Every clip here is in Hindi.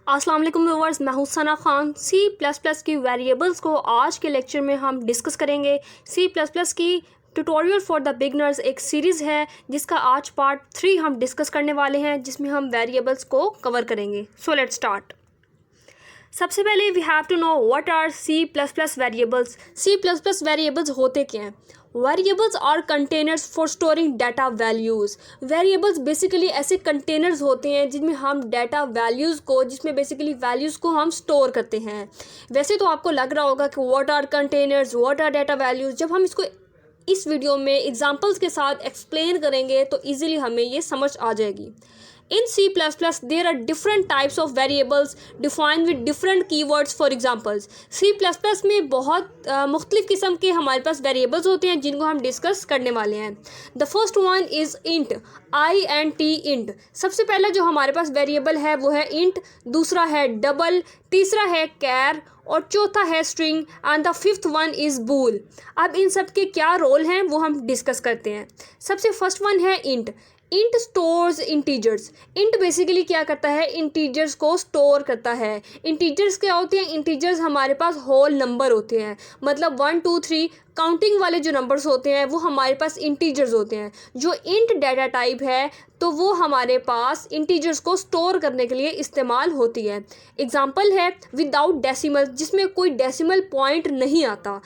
अस्सलाम वालेकुम व्यूअर्स, मैं हूं सना खान। C++ की वेरिएबल्स को आज के लेक्चर में हम डिस्कस करेंगे। C++ की ट्यूटोरियल फॉर द बिगनर्स एक सीरीज़ है जिसका आज पार्ट 3 हम डिस्कस करने वाले हैं, जिसमें हम वेरिएबल्स को कवर करेंगे। So let's start. सबसे पहले we have to know what are C++ variables. C++ variables होते क्या हैं? Variables are containers for storing data values. Variables basically ऐसे कंटेनर्स होते हैं जिनमें हम डाटा वैल्यूज़ को, जिसमें बेसिकली वैल्यूज़ को हम स्टोर करते हैं। वैसे तो आपको लग रहा होगा कि what are containers, what are data values. जब हम इसको इस वीडियो में एग्जांपल्स के साथ एक्सप्लेन करेंगे तो इजीली हमें ये समझ आ जाएगी। In C++, there are different types of variables defined with different keywords for examples. C++ में बहुत मुख्तलिफ किस्म के हमारे पास वेरिएबल्स होते हैं जिनको हम डिस्कस करने वाले हैं। The first one is int, INT int. सबसे पहला जो हमारे पास वेरिएबल है वो है इंट, दूसरा है डबल, तीसरा है कैर और चौथा है string and the fifth one is bool. अब इन सब के क्या रोल हैं वो हम डिस्कस करते हैं। सबसे फर्स्ट वन है int. Int stores integers. Int basically क्या करता है? इंटीजर्स को स्टोर करता है। इंटीजर्स क्या होते हैं? इंटीजर्स हमारे पास होल नंबर होते हैं, मतलब 1 2 3 काउंटिंग वाले जो नंबर्स होते हैं वो हमारे पास इंटीजर्स होते हैं। जो इंट डाटा टाइप है तो वो हमारे पास इंटीजर्स को स्टोर करने के लिए इस्तेमाल होती है। एग्जांपल है विदाउट डेसिमल, जिसमें कोई डेसिमल पॉइंट नहीं आता,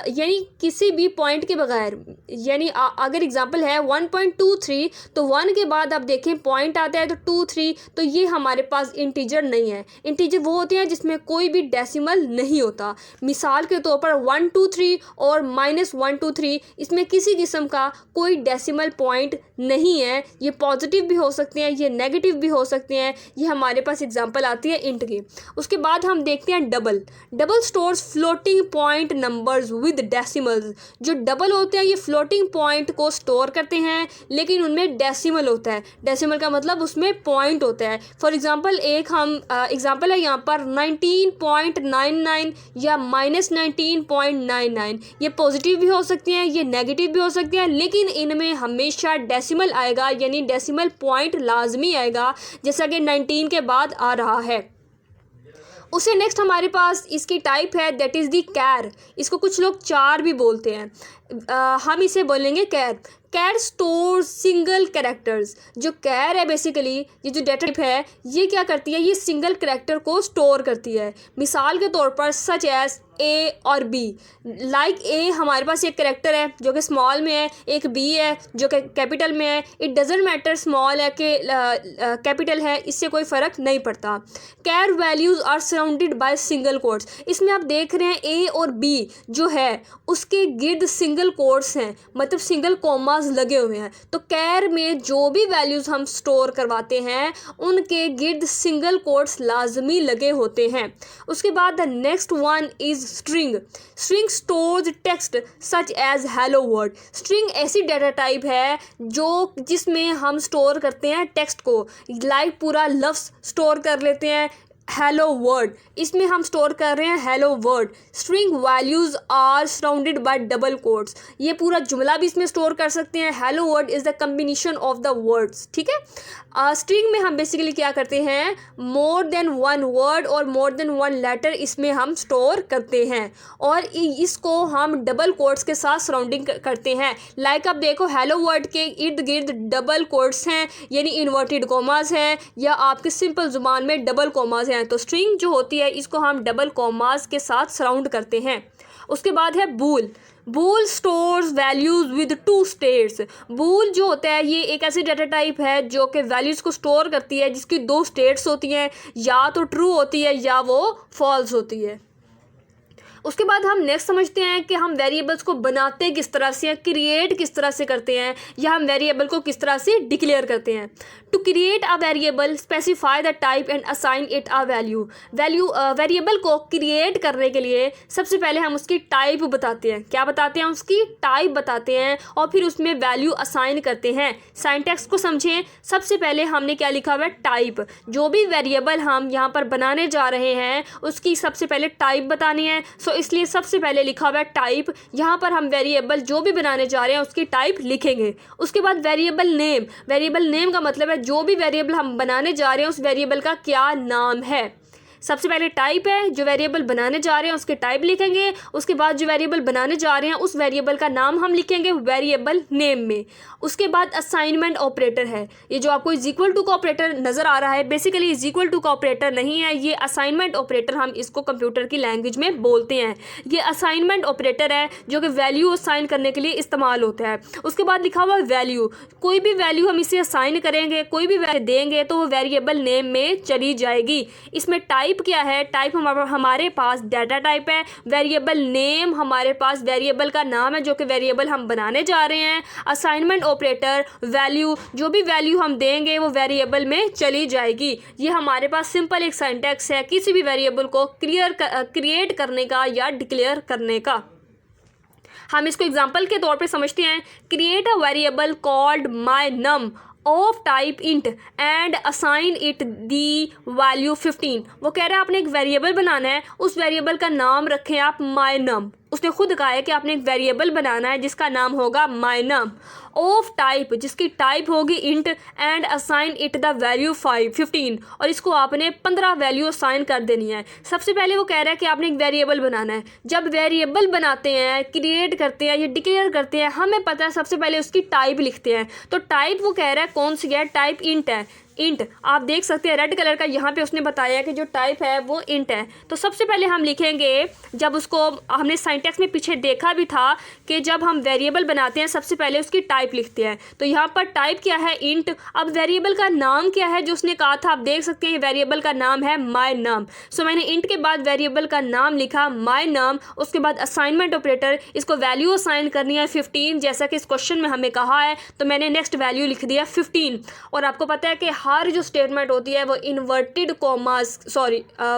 यानी किसी भी पॉइंट के बगैर। यानी अगर एग्जांपल है 1.23 तो 1 के बाद आप देखें पॉइंट आता है तो 2 3, तो ये हमारे पास इंटीजर नहीं है। इंटीजर वो होते हैं जिसमें कोई भी डेसिमल नहीं होता। मिसाल के तौर पर 1 2 3 और -1 2 3, इसमें किसी किस्म का कोई डेसिमल पॉइंट नहीं है। ये पॉजिटिव भी हो सकते हैं, ये नेगेटिव भी हो सकते हैं। ये हमारे पास एग्जांपल आती है इंट की। उसके बाद हम देखते हैं double. Double stores floating point numbers with decimals. जो डबल होते हैं ये फ्लोटिंग पॉइंट को स्टोर करते हैं, लेकिन उनमें डेसिमल होता है। डेसिमल का मतलब उसमें पॉइंट होता है। फॉर एग्जांपल एक हम एग्जांपल है यहाँ पर 19.99 या -19.99। ये पॉजिटिव भी हो सकती हैं, ये नेगेटिव भी हो सकती हैं, लेकिन इनमें हमेशा डेसिमल आएगा, यानी डेसिमल पॉइंट लाजमी आएगा, जैसा कि 19 के बाद आ रहा है। उसे नेक्स्ट हमारे पास इसकी टाइप है दैट इज़ दी कैर। इसको कुछ लोग चार भी बोलते हैं, हम इसे बोलेंगे कैर। कैर स्टोर सिंगल कैरेक्टर्स। जो कैर है बेसिकली, ये जो डाटा टाइप है ये क्या करती है? ये सिंगल कैरेक्टर को स्टोर करती है। मिसाल के तौर पर सच एज A और B। लाइक A हमारे पास एक कैरेक्टर है जो कि स्मॉल में है, एक B है जो कि कैपिटल में है। इट डजेंट मैटर स्मॉल है कि कैपिटल है, इससे कोई फ़र्क नहीं पड़ता। Char values are surrounded by single quotes. इसमें आप देख रहे हैं A और B जो है उसके गिर्द सिंगल कोट्स हैं, मतलब सिंगल कोमास लगे हुए हैं। तो कैर में जो भी वैल्यूज़ हम स्टोर करवाते हैं उनके गिर्द सिंगल कोट्स लाजमी लगे होते हैं। उसके बाद the next one is string. String stores text such as hello word. String ऐसी डाटा टाइप है जिसमें हम स्टोर करते हैं टेक्स्ट को, लाइक पूरा लफ्ज़ स्टोर कर लेते हैं हेलो वर्ड, इसमें हम स्टोर कर रहे हैं hello word. String values are surrounded by double quotes. ये पूरा जुमला भी इसमें स्टोर कर सकते हैं। Hello word is the combination of the words, ठीक है। स्ट्रिंग में हम बेसिकली क्या करते हैं? मोर देन वन वर्ड और मोर देन वन लेटर इसमें हम स्टोर करते हैं, और इसको हम डबल कोट्स के साथ सराउंडिंग करते हैं। लाइक आप देखो हेलो वर्ड के इर्द गिर्द डबल कोट्स हैं, यानी इन्वर्टेड कोमास हैं, या आपके सिंपल ज़ुबान में डबल कोमास हैं। तो स्ट्रिंग जो होती है इसको हम डबल कोमास के साथ सराउंड करते हैं। उसके बाद है बूल। बूल स्टोर्स वैल्यूज़ विद 2 स्टेट्स। बूल जो होता है ये एक ऐसी डाटा टाइप है जो कि वैल्यूज़ को स्टोर करती है जिसकी 2 स्टेट्स होती हैं, या तो ट्रू होती है या वो फॉल्स होती है। उसके बाद हम नेक्स्ट समझते हैं कि हम वेरिएबल्स को बनाते किस तरह से हैं, क्रिएट किस तरह से करते हैं, या हम वेरिएबल को किस तरह से डिक्लेयर करते हैं। To create a variable specify the type and assign it a value. Variable को क्रिएट करने के लिए सबसे पहले हम उसकी टाइप बताते हैं। क्या बताते हैं? उसकी टाइप बताते हैं, और फिर उसमें वैल्यू असाइन करते हैं। सिंटैक्स को समझें। सबसे पहले हमने क्या लिखा हुआ है? टाइप। जो भी वेरिएबल हम यहाँ पर बनाने जा रहे हैं उसकी सबसे पहले टाइप बतानी है। सो इसलिए सबसे पहले लिखा हुआ है टाइप। यहाँ पर हम वेरिएबल जो भी बनाने जा रहे हैं उसकी टाइप लिखेंगे। उसके बाद वेरिएबल नेम, वेरिएबल नेम का मतलब है जो भी वेरिएबल हम बनाने जा रहे हैं उस वेरिएबल का क्या नाम है। सबसे पहले टाइप है, जो वेरिएबल बनाने जा रहे हैं उसके टाइप लिखेंगे। उसके बाद जो वेरिएबल बनाने जा रहे हैं उस वेरिएबल का नाम हम लिखेंगे वेरिएबल नेम में। उसके बाद असाइनमेंट ऑपरेटर है, ये जो आपको इज इक्वल टू का ऑपरेटर नज़र आ रहा है, बेसिकली इज इक्वल टू का ऑपरेटर नहीं है, ये असाइनमेंट ऑपरेटर हम इसको कंप्यूटर की लैंग्वेज में बोलते हैं। ये असाइनमेंट ऑपरेटर है जो कि वैल्यू असाइन करने के लिए इस्तेमाल होता है। उसके बाद लिखा हुआ वैल्यू, कोई भी वैल्यू हम इसे असाइन करेंगे, कोई भी वैल्यू देंगे तो वो वेरिएबल नेम में चली जाएगी। इसमें टाइप क्या है, टाइप हमारे पास डाटा टाइप है, वेरिएबल नेम हमारे पास वेरिएबल का नाम है जो कि वेरिएबल हम बनाने जा रहे हैं। असाइनमेंट ऑपरेटर वैल्यू, जो भी वैल्यू हम देंगे वो वेरिएबल में चली जाएगी। ये हमारे पास सिंपल एक सिंटैक्स है किसी भी वेरिएबल को क्रिएट करने का या डिक्लेयर करने का। हम इसको एग्जांपल के तौर पे समझते हैं। Create a variable called my num of type int and assign it the value 15। वो कह रहा है आपने एक वेरिएबल बनाना है, उस वेरिएबल का नाम रखें आप माय नम। उसने खुद कहा है कि आपने एक वेरिएबल बनाना है जिसका नाम होगा माय नम ऑफ टाइप, जिसकी टाइप होगी int and assign it the value 15, और इसको आपने 15 वैल्यू असाइन कर देनी है। सबसे पहले वो कह रहा है कि आपने एक वेरिएबल बनाना है। जब वेरिएबल बनाते हैं, क्रिएट करते हैं या डिक्लेयर करते हैं, हमें पता है सबसे पहले उसकी टाइप लिखते हैं। तो टाइप वो कह रहा है कौन सी है, टाइप इंट है। इंट आप देख सकते हैं रेड कलर का, यहाँ पे उसने बताया कि जो टाइप है वो इंट है। तो सबसे पहले हम लिखेंगे, जब उसको हमने सिंटैक्स में पीछे देखा भी था कि जब हम वेरिएबल बनाते हैं सबसे पहले उसकी टाइप लिखते हैं। तो यहाँ पर टाइप क्या है, इंट। अब वेरिएबल का नाम क्या है जो उसने कहा था, आप देख सकते हैं वेरिएबल का नाम है माय नम। सो मैंने इंट के बाद वेरिएबल का नाम लिखा माय नम। उसके बाद असाइनमेंट ऑपरेटर, इसको वैल्यू असाइन करनी है 15 जैसा कि इस क्वेश्चन में हमें कहा है, तो मैंने नेक्स्ट वैल्यू लिख दिया 15। और आपको पता है कि हर जो स्टेटमेंट होती है वो इन्वर्टेड कॉमास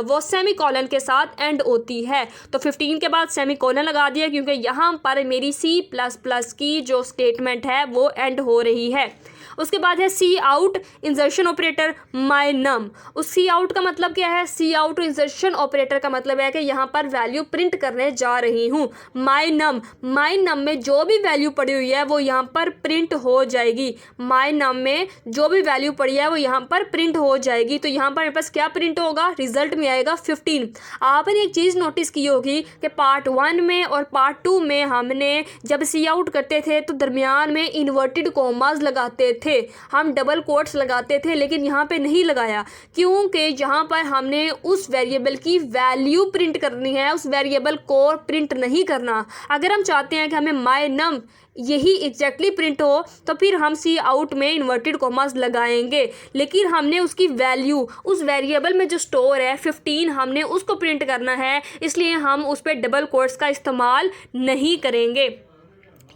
वो सेमी कॉलन के साथ एंड होती है। तो 15 के बाद सेमी कॉलन लगा दिया क्योंकि यहाँ पर मेरी C++ की जो स्टेटमेंट है वो एंड हो रही है। उसके बाद है सी आउट इंसर्शन ऑपरेटर माय नम। उस सी आउट का मतलब क्या है, सी आउट इंसर्शन ऑपरेटर का मतलब है कि यहाँ पर वैल्यू प्रिंट करने जा रही हूँ। माय नम में जो भी वैल्यू पड़ी हुई है वो यहाँ पर प्रिंट हो जाएगी। माय नम में जो भी वैल्यू पड़ी है वो यहाँ पर प्रिंट हो जाएगी। तो यहाँ पर मेरे पास क्या प्रिंट होगा, रिजल्ट में आएगा 15। आपने एक चीज़ नोटिस की होगी कि पार्ट 1 में और पार्ट 2 में हमने जब सी आउट करते थे तो दरमियान में इन्वर्टेड कॉमास लगाते थे, हम डबल कोट्स लगाते थे, लेकिन यहाँ पे नहीं लगाया क्योंकि यहाँ पर हमने उस वेरिएबल की वैल्यू प्रिंट करनी है, उस वेरिएबल को प्रिंट नहीं करना। अगर हम चाहते हैं कि हमें माय नम यही एग्जैक्टली प्रिंट हो तो फिर हम सी आउट में इन्वर्टेड कॉमास लगाएंगे, लेकिन हमने उसकी वैल्यू उस वेरिएबल में जो स्टोर है 15 हमने उसको प्रिंट करना है, इसलिए हम उस पर डबल कोट्स का इस्तेमाल नहीं करेंगे।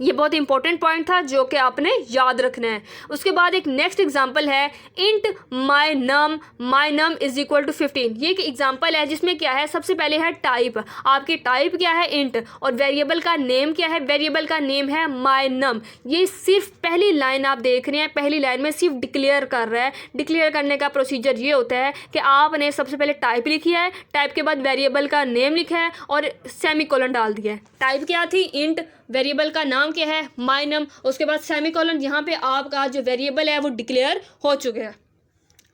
ये बहुत इंपॉर्टेंट पॉइंट था जो कि आपने याद रखना है। उसके बाद एक नेक्स्ट एग्जांपल है int my num is equal to 15। ये एक एग्जांपल है जिसमें क्या है, सबसे पहले है टाइप। आपकी टाइप क्या है, इंट, और वेरिएबल का नेम क्या है, वेरिएबल का नेम है माय नम। ये सिर्फ पहली लाइन आप देख रहे हैं, पहली लाइन में सिर्फ डिक्लेयर कर रहा है। डिक्लेयर करने का प्रोसीजर ये होता है कि आपने सबसे पहले टाइप लिखी है, टाइप के बाद वेरिएबल का नेम लिखा है और सेमीकोलन डाल दिया है। टाइप क्या थी, इंट, वेरिएबल का नाम क्या है, माय नम, उसके बाद सेमीकोलन, यहाँ पे आपका जो वेरिएबल है वो डिक्लेयर हो चुके हैं।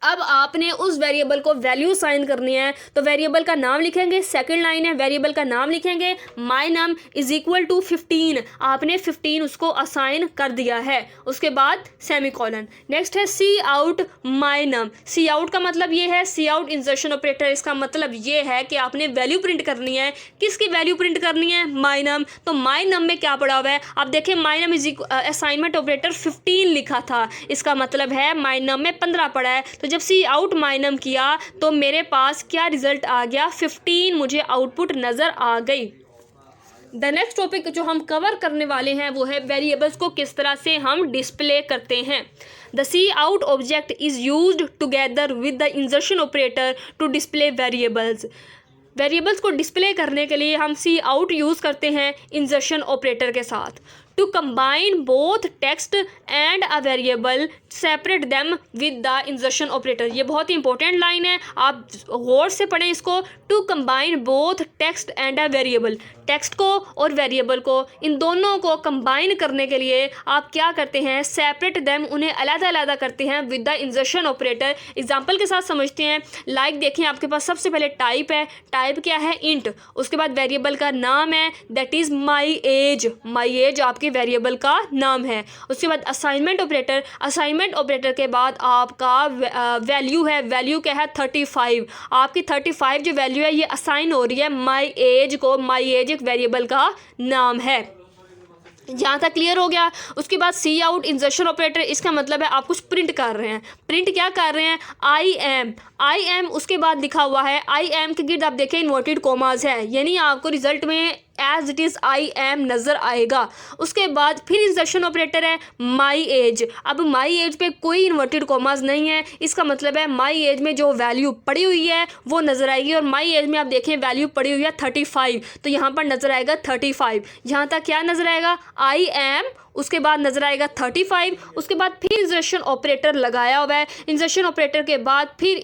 अब आपने उस वेरिएबल को वैल्यू असाइन करनी है, तो वेरिएबल का नाम लिखेंगे, सेकंड लाइन है वेरिएबल का नाम लिखेंगे my num is equal to 15। आपने 15 उसको असाइन कर दिया है, उसके बाद सेमीकोलन। नेक्स्ट है cout my num. Cout का मतलब ये है, सी आउट इंसर्शन ऑपरेटर, इसका मतलब ये है कि आपने वैल्यू प्रिंट करनी है। किसकी वैल्यू प्रिंट करनी है, माय नम। तो माय नम में क्या पड़ा हुआ है, आप देखें my num is assignment operator 15 लिखा था, इसका मतलब है माय नम में 15 पड़ा है। तो जब सी आउट माय नम किया तो मेरे पास क्या रिजल्ट आ गया, 15 मुझे आउटपुट नज़र आ गई। द नेक्स्ट टॉपिक जो हम कवर करने वाले हैं वो है वेरिएबल्स को किस तरह से हम डिस्प्ले करते हैं। The cout object is used together with the insertion operator to display variables. Variables को डिस्प्ले करने के लिए हम सी आउट यूज़ करते हैं इंसर्शन ऑपरेटर के साथ। To combine both text and a variable separate them with the insertion operator. ये बहुत ही इंपॉर्टेंट लाइन है, आप गौर से पढ़ें इसको। To combine both text and a variable, text को और वेरिएबल को, इन दोनों को कंबाइन करने के लिए आप क्या करते हैं, सेपरेट देम, उन्हें अलग-अलग करते हैं with the insertion operator. Example के साथ समझते हैं। लाइक देखिए, आपके पास सबसे पहले टाइप है, टाइप क्या है, इंट। उसके बाद वेरिएबल का नाम है, that is my age, my age आपके वेरिएबल का नाम है। उसके बाद असाइनमेंट ऑपरेटर, असाइनमेंट ऑपरेटर के बाद आपका वैल्यू है, वैल्यू क्या है, 35। आपकी 35 जो वैल्यू है ये असाइन हो रही है माई एज को, माई एज एक वेरिएबल का नाम है। जहाँ तक क्लियर हो गया। उसके बाद सी आउट इंजर्शन ऑपरेटर, इसका मतलब है आप कुछ प्रिंट कर रहे हैं। प्रिंट क्या कर रहे हैं, आई एम, आई एम, उसके बाद लिखा हुआ है आई एम के गिर्द आप देखें इन्वर्टेड कॉमास है, यानी आपको रिजल्ट में as it is I am नज़र आएगा। उसके बाद फिर इंजर्शन ऑपरेटर है माई एज। अब माई एज पे कोई इन्वर्टेड कॉमास नहीं है, इसका मतलब है माई एज में जो वैल्यू पड़ी हुई है वो नज़र आएगी। और माई एज में आप देखें वैल्यू पड़ी हुई है 35, तो यहाँ पर नज़र आएगा 35। यहाँ तक क्या नज़र आएगा, आई एम, उसके बाद नजर आएगा 35। उसके बाद फिर इंजर्शन ऑपरेटर लगाया हुआ है। इंजर्शन ऑपरेटर के बाद फिर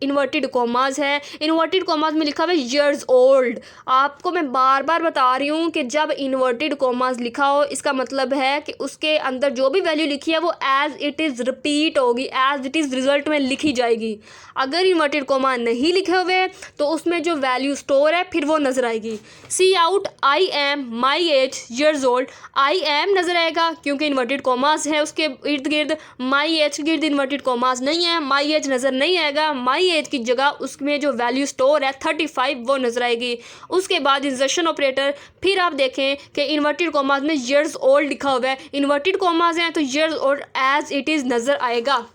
इन्वर्टेड कॉमास है। इन्वर्टेड कॉमास में लिखा हुआ है ईयर्स ओल्ड। आपको मैं बार बार बता रही हूँ कि जब इन्वर्टेड कॉमास लिखा हो इसका मतलब है कि उसके अंदर जो भी वैल्यू लिखी है वो एज इट इज़ रिपीट होगी, एज इट इज़ रिजल्ट में लिखी जाएगी। अगर इन्वर्टेड कॉमा नहीं लिखे हुए तो उसमें जो वैल्यू स्टोर है फिर वो नजर आएगी। Cout I am my age years old, I am नजर आएगा क्योंकि इन्वर्टेड कॉमास है उसके इर्द गिर्द। माई एज के गिर्द इन्वर्टेड कॉमास नहीं है, माई एज नज़र नहीं आएगा। माई एज की जगह उसमें जो वैल्यू स्टोर है 35 वो नजर आएगी। उसके बाद इंजर्शन ऑपरेटर, फिर आप देखें कि इन्वर्टेड कॉमास में ईयर्स ओल्ड लिखा हुआ है, इन्वर्टेड कॉमास हैं तो years old age it is नज़र आएगा।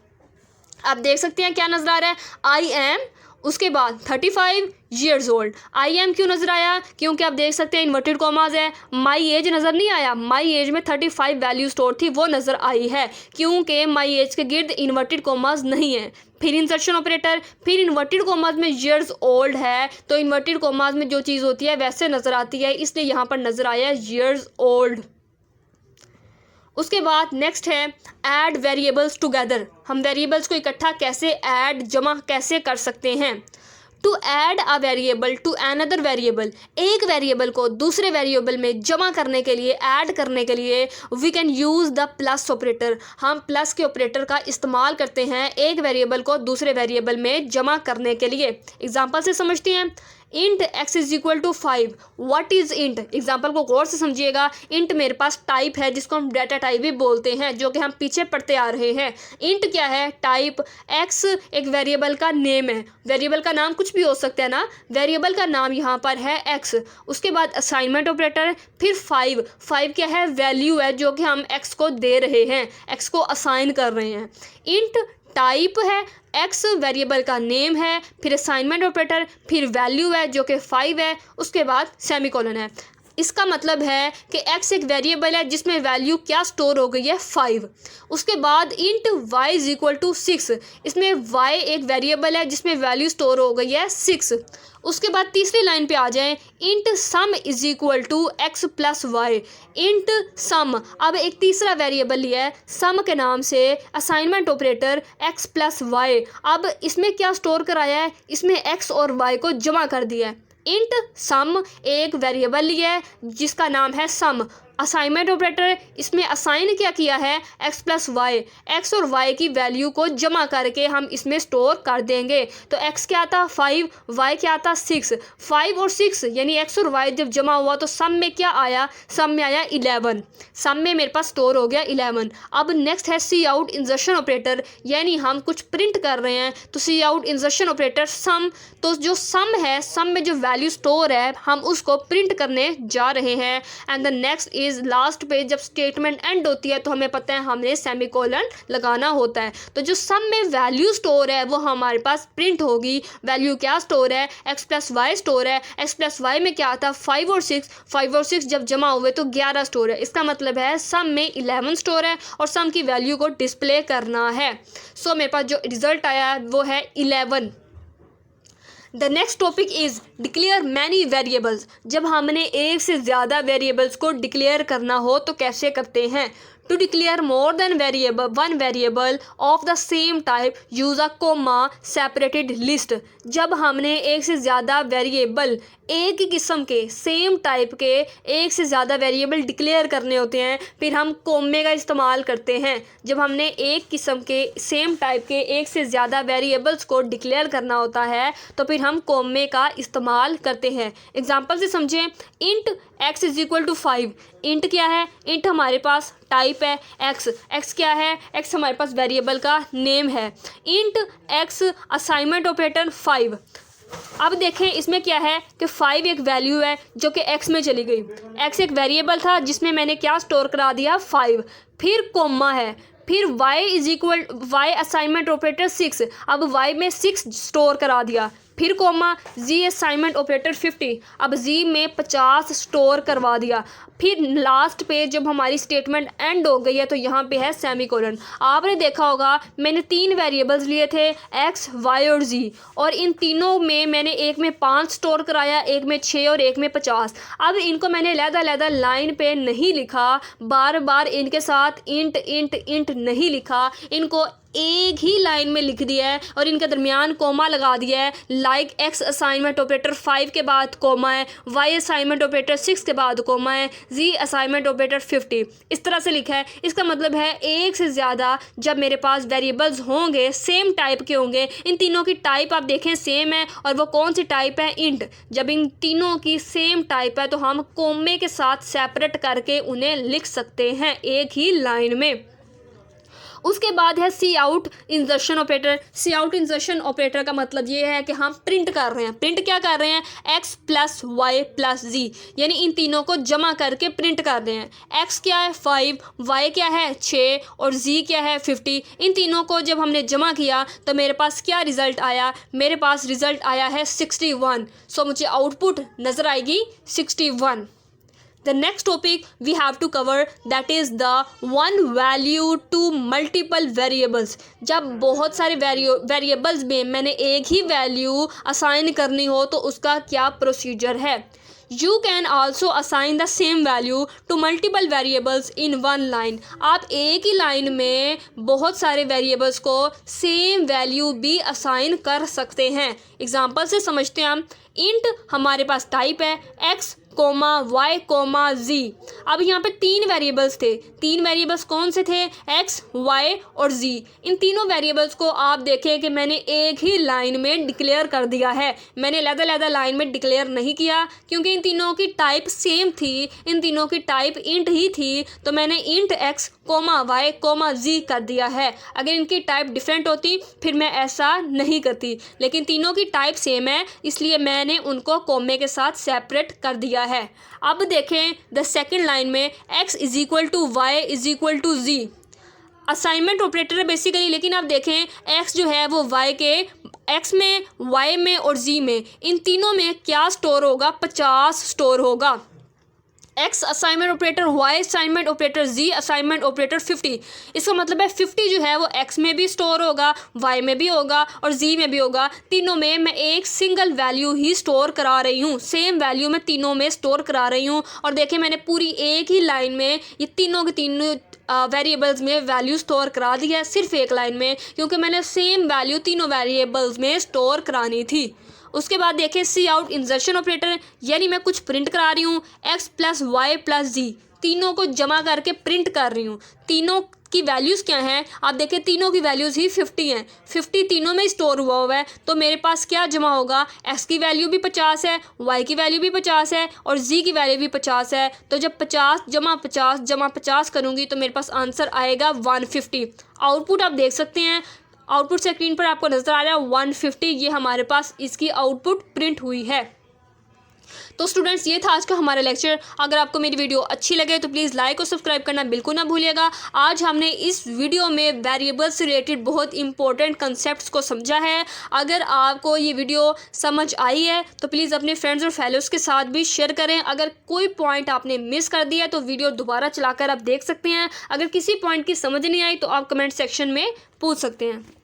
आप देख सकते हैं क्या नजर आ रहा है, आई एम, उसके बाद 35 ईयर्स ओल्ड। आई एम क्यों नजर आया, क्योंकि आप देख सकते हैं इन्वर्टेड कॉमास है। माई एज नज़र नहीं आया, माई एज में 35 वैल्यू स्टोर थी वो नज़र आई है क्योंकि माई एज के गिर्द इन्वर्टेड कॉमास नहीं है। फिर इंसर्शन ऑपरेटर, फिर इन्वर्टेड कॉमास में ईयर्स ओल्ड है तो इन्वर्टेड कॉमास में जो चीज़ होती है वैसे नज़र आती है, इसलिए यहाँ पर नज़र आया ईयर्स ओल्ड। उसके बाद नेक्स्ट है ऐड वेरिएबल्स टुगेदर। हम वेरिएबल्स को इकट्ठा कैसे ऐड, जमा कैसे कर सकते हैं। To add a variable to another variable, एक वेरिएबल को दूसरे वेरिएबल में जमा करने के लिए, ऐड करने के लिए we can use the plus operator. हम प्लस के ऑपरेटर का इस्तेमाल करते हैं एक वेरिएबल को दूसरे वेरिएबल में जमा करने के लिए। एग्जाम्पल से समझते हैं। Int x is equal to 5, what is int. Example को गौर से समझिएगा। इंट मेरे पास टाइप है जिसको हम डाटा टाइप भी बोलते हैं, जो कि हम पीछे पढ़ते आ रहे हैं। इंट क्या है, टाइप। एक्स एक वेरिएबल का नेम है, वेरिएबल का नाम कुछ भी हो सकता है ना, वेरिएबल का नाम यहाँ पर है एक्स। उसके बाद असाइनमेंट ऑपरेटर, फिर 5 क्या है, वैल्यू है जो कि हम एक्स को दे रहे हैं, एक्स को असाइन कर रहे हैं। इंट टाइप है, एक्स वेरिएबल का नेम है, फिर असाइनमेंट ऑपरेटर, फिर वैल्यू है जो कि 5 है, उसके बाद सेमीकोलन है। इसका मतलब है कि x एक वेरिएबल है जिसमें वैल्यू क्या स्टोर हो गई है, 5। उसके बाद int y is equal to 6, इसमें y एक वेरिएबल है जिसमें वैल्यू स्टोर हो गई है 6। उसके बाद तीसरी लाइन पे आ जाएं, int sum is equal to X plus Y. Int sum, अब एक तीसरा वेरिएबल लिया है सम के नाम से, assignment operator x plus y. अब इसमें क्या स्टोर कराया है, इसमें एक्स और वाई को जमा कर दिया है। इंट सम एक वेरिएबल लिया है जिसका नाम है सम। असाइनमेंट ऑपरेटर, इसमें असाइन क्या किया है, एक्स प्लस वाई, एक्स और वाई की वैल्यू को जमा करके हम इसमें स्टोर कर देंगे। तो एक्स क्या आता 5, वाई क्या आता 6, 5 और 6 यानी एक्स और वाई जब जमा हुआ तो सम में क्या आया, सम में आया 11। सम में मेरे पास स्टोर हो गया 11। अब नेक्स्ट है सी आउट इंजर्शन ऑपरेटर, यानी हम कुछ प्रिंट कर रहे हैं तो सी आउट इंजर्शन ऑपरेटर सम। तो जो सम है, सम में जो वैल्यू स्टोर है हम उसको प्रिंट करने जा रहे हैं। And the next is last पे जब स्टेटमेंट एंड होती है तो हमें पता है हमने सेमीकोलन लगाना होता है। तो जो सम में वैल्यू स्टोर है वो हमारे पास प्रिंट होगी। वैल्यू क्या स्टोर है, एक्स प्लस वाई स्टोर है। एक्स प्लस वाई में क्या आता 5 और 6, 5 और 6 जब जमा हुए तो 11 स्टोर है। इसका मतलब है सम में 11 स्टोर है और सम की वैल्यू को डिस्प्ले करना है। सो मेरे पास जो रिजल्ट आया वो है 11। The next topic is declare many variables. जब हमने एक से ज़्यादा वेरिएबल्स को डिक्लेयर करना हो तो कैसे करते हैं। To declare more than one variable of the same type use a comma separated list. जब हमने एक से ज़्यादा वेरिएबल एक ही किस्म के सेम टाइप के एक से ज़्यादा वेरिएबल डिक्लेयर करने होते हैं फिर हम कॉमे का इस्तेमाल करते हैं। जब हमने एक किस्म के सेम टाइप के एक से ज़्यादा वेरिएबल्स को डिक्लेयर करना होता है तो फिर हम कॉमे का इस्तेमाल करते हैं। एग्जांपल से समझें, int x is equal to 5। Int क्या है? इंट हमारे पास टाइप है x क्या है? x हमारे पास वेरिएबल का नेम है। Int x assignment operator 5। अब देखें इसमें क्या है कि 5 एक वैल्यू है जो कि x में चली गई। x एक वेरिएबल था जिसमें मैंने क्या स्टोर करा दिया? 5। फिर कॉमा है, फिर y असाइनमेंट ऑपरेटर 6। अब y में 6 स्टोर करा दिया, फिर कॉमा z असाइनमेंट ऑपरेटर 50। अब z में 50 स्टोर करवा दिया। फिर लास्ट पे जब हमारी स्टेटमेंट एंड हो गई है तो यहाँ पे है सेमीकोलन। आपने देखा होगा मैंने 3 वेरिएबल्स लिए थे x, y और z, और इन तीनों में मैंने एक में 5 स्टोर कराया, एक में 6 और एक में 50। अब इनको मैंने लहदा लाइन पे नहीं लिखा, बार बार इनके साथ इंट इंट इंट नहीं लिखा, इनको एक ही लाइन में लिख दिया है और इनके दरमियान कोमा लगा दिया है। लाइक x असाइनमेंट ऑपरेटर 5 के बाद कोमा है, y असाइनमेंट ऑपरेटर 6 के बाद कोमा है, z असाइनमेंट ऑपरेटर 50। इस तरह से लिखा है। इसका मतलब है एक से ज़्यादा जब मेरे पास वेरिएबल्स होंगे सेम टाइप के होंगे, इन तीनों की टाइप आप देखें सेम है और वो कौन सी टाइप है? इंट। जब इन तीनों की सेम टाइप है तो हम कोमे के साथ सेपरेट करके उन्हें लिख सकते हैं एक ही लाइन में। उसके बाद है सी आउट इंजर्शन ऑपरेटर। सी आउट इंजर्शन ऑपरेटर का मतलब ये है कि हम प्रिंट कर रहे हैं। प्रिंट क्या कर रहे हैं? x प्लस वाई प्लस जी, यानी इन तीनों को जमा करके प्रिंट कर रहे हैं। x क्या है? 5, y क्या है? 6 और z क्या है? 50। इन तीनों को जब हमने जमा किया तो मेरे पास क्या रिज़ल्ट आया? मेरे पास रिज़ल्ट आया है 61। सो मुझे आउटपुट नज़र आएगी 61। The next topic we have to cover that is the one value to multiple variables। जब बहुत सारे वेरिएबल्स में मैंने एक ही वैल्यू असाइन करनी हो तो उसका क्या प्रोसीजर है। You can also assign the same value to multiple variables in one line। आप एक ही लाइन में बहुत सारे वेरिएबल्स को सेम वैल्यू भी असाइन कर सकते हैं। एग्जाम्पल से समझते हैं हम। इंट हमारे पास टाइप है x, y, z। अब यहाँ पे 3 वेरिएबल्स थे। 3 वेरिएबल्स कौन से थे? x, y और z। इन तीनों वेरिएबल्स को आप देखें कि मैंने एक ही लाइन में डिक्लेयर कर दिया है। मैंने लहदा लाइन में डिक्लेयर नहीं किया क्योंकि इन तीनों की टाइप सेम थी, इन तीनों की टाइप इंट ही थी, तो मैंने इंट x, y, z कर दिया है। अगर इनकी टाइप डिफरेंट होती फिर मैं ऐसा नहीं करती, लेकिन तीनों की टाइप सेम है इसलिए मैंने उनको कोमे के साथ सेपरेट कर दिया है। अब देखें द सेकंड लाइन में x is equal to y is equal to z। Assignment operator है बेसिकली, लेकिन आप देखें x जो है वो y के x में, y में और z में, इन तीनों में क्या स्टोर होगा? 50 स्टोर होगा। x assignment operator, y assignment operator, z assignment operator 50। इसका मतलब है 50 जो है वो x में भी स्टोर होगा, y में भी होगा और z में भी होगा। तीनों में मैं एक सिंगल वैल्यू ही स्टोर करा रही हूँ, सेम वैल्यू मैं तीनों में स्टोर करा रही हूँ। और देखिए मैंने पूरी एक ही लाइन में ये तीनों के तीनों वेरिएबल्स में वैल्यू स्टोर करा दी है, सिर्फ एक लाइन में, क्योंकि मैंने सेम वैल्यू तीनों वेरिएबल्स में स्टोर करानी थी। उसके बाद देखें सी आउट इंजर्शन ऑपरेटर, यानी मैं कुछ प्रिंट करा रही हूँ x प्लस वाई प्लस जी, तीनों को जमा करके प्रिंट कर रही हूँ। तीनों की वैल्यूज़ क्या हैं? आप देखें तीनों की वैल्यूज़ ही 50 हैं। 50 तीनों में स्टोर हुआ है तो मेरे पास क्या जमा होगा? x की वैल्यू भी 50 है, y की वैल्यू भी 50 है और z की वैल्यू भी 50 है। तो जब 50 जमा 50 जमा 50 करूँगी तो मेरे पास आंसर आएगा 150। आउटपुट आप देख सकते हैं, आउटपुट स्क्रीन पर आपको नज़र आ रहा है 150। ये हमारे पास इसकी आउटपुट प्रिंट हुई है। तो स्टूडेंट्स ये था आज का हमारा लेक्चर। अगर आपको मेरी वीडियो अच्छी लगे तो प्लीज़ लाइक और सब्सक्राइब करना बिल्कुल ना भूलिएगा। आज हमने इस वीडियो में वेरिएबल्स से रिलेटेड बहुत इंपॉर्टेंट कंसेप्ट्स को समझा है। अगर आपको ये वीडियो समझ आई है तो प्लीज़ अपने फ्रेंड्स और फैलोज़ के साथ भी शेयर करें। अगर कोई पॉइंट आपने मिस कर दिया तो वीडियो दोबारा चलाकर आप देख सकते हैं। अगर किसी पॉइंट की समझ नहीं आई तो आप कमेंट सेक्शन में पूछ सकते हैं।